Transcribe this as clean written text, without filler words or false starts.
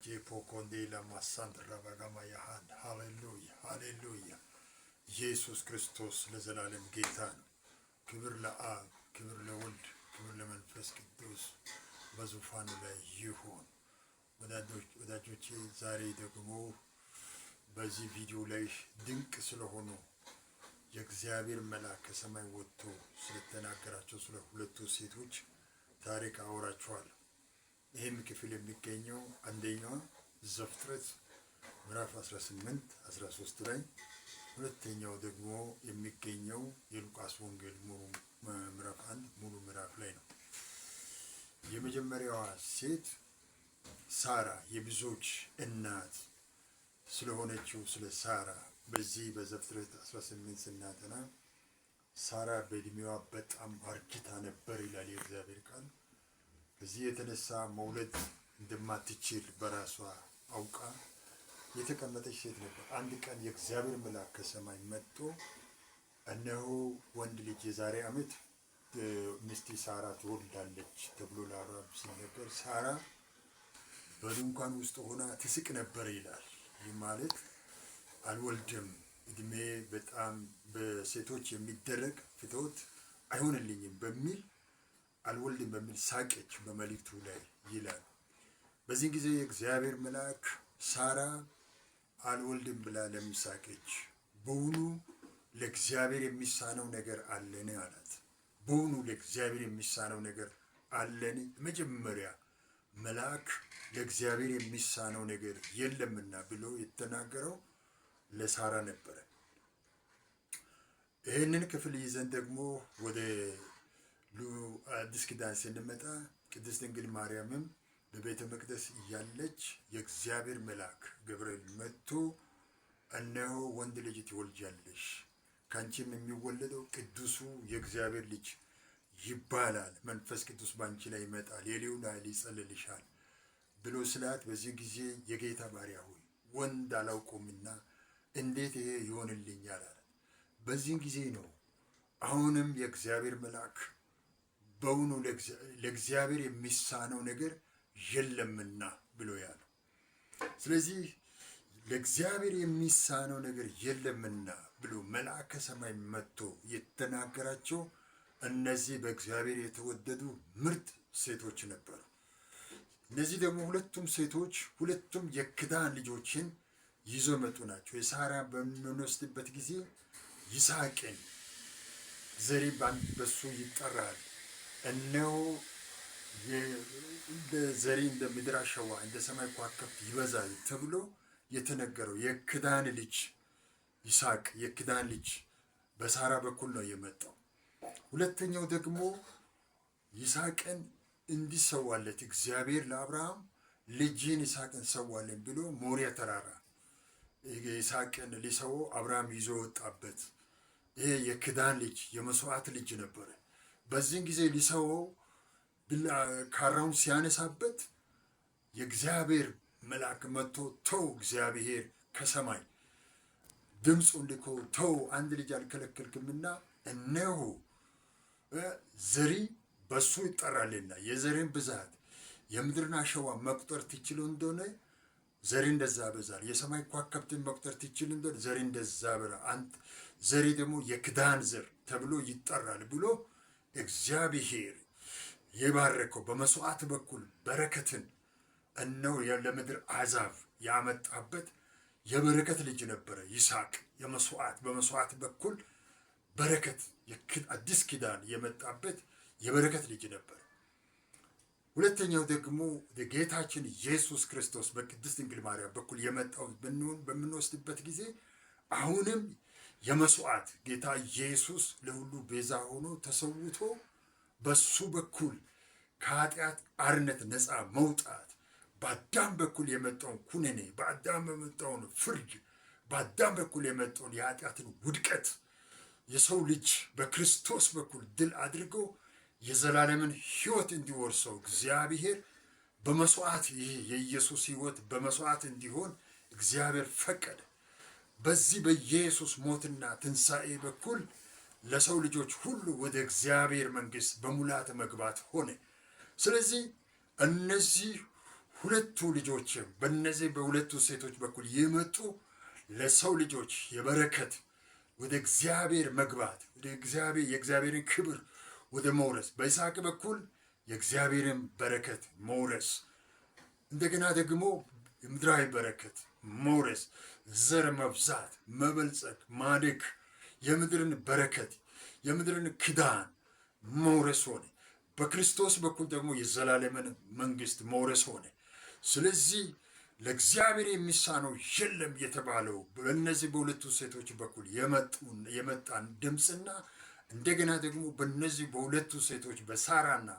Jepokondela Masandra Bagamayahan. ሃሌሉያ ሃሌሉያ። ኢየሱስ ክርስቶስ ለዘላለም ጌታ ነው። ክብር ለአብ፣ ክብር ለወልድ፣ ክብር ለመንፈስ ቅዱስ በዙፋኑ ላይ ይሁን። ወዳጆቼ ዛሬ ደግሞ በዚህ ቪዲዮ ላይ ድንቅ ስለሆኑ የእግዚአብሔር መልአክ ከሰማይ ወጥቶ ስለተናገራቸው ስለ ሁለቱ ሴቶች ታሪክ አወራችኋለሁ። ይህም ክፍል የሚገኘው አንደኛው ዘፍጥረት ምዕራፍ 18-13 ላይ፣ ሁለተኛው ደግሞ የሚገኘው የሉቃስ ወንጌል ምዕራፍ 1 ሙሉ ምዕራፍ ላይ ነው። የመጀመሪያዋ ሴት ሳራ የብዙዎች እናት ስለሆነችው ስለ ሳራ በዚህ በዘፍጥረት 18 ስናጠና ሳራ በእድሜዋ በጣም አርጅታ ነበር ይላል የእግዚአብሔር ቃል። ከዚህ የተነሳ መውለድ እንደማትችል በራሷ አውቃ የተቀመጠች ሴት ነበር። አንድ ቀን የእግዚአብሔር መልአክ ከሰማይ መጥቶ እነሆ ወንድ ልጅ የዛሬ ዓመት ሚስት ሳራ ትወልዳለች ተብሎ ለአብርሃም ሲነገር ሳራ በድንኳን ውስጥ ሆና ትስቅ ነበር ይላል። ይህ ማለት አልወልድም፣ እድሜ በጣም በሴቶች የሚደረግ ፍትወት አይሆንልኝም በሚል አልወልድም በሚል ሳቀች በመልእክቱ ላይ ይላል። በዚህ ጊዜ የእግዚአብሔር መልአክ ሳራ አልወልድም ብላ ለምን ሳቀች? በውኑ ለእግዚአብሔር የሚሳነው ነገር አለን አላት። በውኑ ለእግዚአብሔር የሚሳነው ነገር አለን? መጀመሪያ መልአክ ለእግዚአብሔር የሚሳነው ነገር የለምና ብሎ የተናገረው ለሳራ ነበረ። ይህንን ክፍል ይዘን ደግሞ ወደ አዲስ ኪዳን ስንመጣ ቅድስት ድንግል ማርያምም በቤተ መቅደስ እያለች የእግዚአብሔር መልአክ ገብርኤል መጥቶ እነሆ ወንድ ልጅ ትወልጃለሽ፣ ከአንቺም የሚወለደው ቅዱሱ የእግዚአብሔር ልጅ ይባላል፣ መንፈስ ቅዱስ በአንቺ ላይ ይመጣል፣ የልዑል ኃይል ይጸልልሻል ብሎ ስላት፣ በዚህ ጊዜ የጌታ ባሪያ ሆይ ወንድ አላውቀውምና እንዴት ይሄ ይሆንልኛል አለ። በዚህ ጊዜ ነው አሁንም የእግዚአብሔር መልአክ በውኑ ለእግዚአብሔር የሚሳነው ነገር የለምና ብሎ ያለው። ስለዚህ ለእግዚአብሔር የሚሳነው ነገር የለምና ብሎ መልአክ ከሰማይ መጥቶ የተናገራቸው እነዚህ በእግዚአብሔር የተወደዱ ምርጥ ሴቶች ነበሩ። እነዚህ ደግሞ ሁለቱም ሴቶች ሁለቱም የክዳን ልጆችን ይዞ መጡ ናቸው። የሳራ በምንወስድበት ጊዜ ይስሐቅን ዘሪ በሱ ይጠራል። እነሆ እንደ ዘሪ እንደ ምድር አሸዋ እንደ ሰማይ ከዋክብት ይበዛል ተብሎ የተነገረው የክዳን ልጅ ይስሐቅ የክዳን ልጅ በሳራ በኩል ነው የመጣው። ሁለተኛው ደግሞ ይስሐቅን እንዲሰዋለት እግዚአብሔር ለአብርሃም ልጅን ይስሐቅን ሰዋለን ብሎ ሞሪያ ተራራ ይስሐቅን ሊሰወው አብርሃም ይዞ ወጣበት። ይሄ የክዳን ልጅ የመስዋዕት ልጅ ነበረ። በዚህን ጊዜ ሊሰወው ካራውን ሲያነሳበት የእግዚአብሔር መልአክ መጥቶ ተው፣ እግዚአብሔር ከሰማይ ድምፁን ልኮ ተው፣ አንድ ልጅ አልከለከልክምና እነሆ ዘሪ በሱ ይጠራልና የዘሬን ብዛት የምድርን አሸዋ መቁጠር ትችል እንደሆነ ዘሪ እንደዛ በዛል፣ የሰማይ ከዋክብትን መቁጠር ትችል እንደሆነ ዘሪ እንደዛ በላ፣ አንተ ዘሪ ደግሞ የክዳን ዘር ተብሎ ይጠራል ብሎ እግዚአብሔር የባረከው በመስዋዕት በኩል በረከትን እነሆ ለምድር አሕዛብ ያመጣበት የበረከት ልጅ ነበረ ይስሐቅ። በመስዋዕት በኩል በረከት አዲስ ኪዳን የመጣበት የበረከት ልጅ ነበር። ሁለተኛው ደግሞ ጌታችን ኢየሱስ ክርስቶስ በቅድስት ድንግል ማርያም በኩል የመጣው በምንወስድበት ጊዜ አሁንም የመስዋዕት ጌታ ኢየሱስ ለሁሉ ቤዛ ሆኖ ተሰውቶ በሱ በኩል ከኃጢአት አርነት ነፃ መውጣት፣ በአዳም በኩል የመጣውን ኩነኔ፣ በአዳም የመጣውን ፍርድ፣ በአዳም በኩል የመጣውን የኃጢአትን ውድቀት የሰው ልጅ በክርስቶስ በኩል ድል አድርጎ የዘላለምን ሕይወት እንዲወርሰው እግዚአብሔር በመስዋዕት ይህ የኢየሱስ ሕይወት በመስዋዕት እንዲሆን እግዚአብሔር ፈቀደ። በዚህ በኢየሱስ ሞትና ትንሣኤ በኩል ለሰው ልጆች ሁሉ ወደ እግዚአብሔር መንግሥት በሙላት መግባት ሆነ። ስለዚህ እነዚህ ሁለቱ ልጆች በእነዚህ በሁለቱ ሴቶች በኩል የመጡ ለሰው ልጆች የበረከት ወደ እግዚአብሔር መግባት ወደ የእግዚአብሔርን ክብር ወደ መውረስ በይስሐቅ በኩል የእግዚአብሔርን በረከት መውረስ እንደገና ደግሞ የምድራዊ በረከት መውረስ ዘር መብዛት መበልጸግ ማደግ የምድርን በረከት የምድርን ክዳን መውረስ ሆነ። በክርስቶስ በኩል ደግሞ የዘላለምን መንግስት መውረስ ሆነ። ስለዚህ ለእግዚአብሔር የሚሳነው የለም የተባለው በእነዚህ በሁለቱ ሴቶች በኩል የመጣን ድምፅና እንደገና ደግሞ በእነዚህ በሁለቱ ሴቶች በሳራና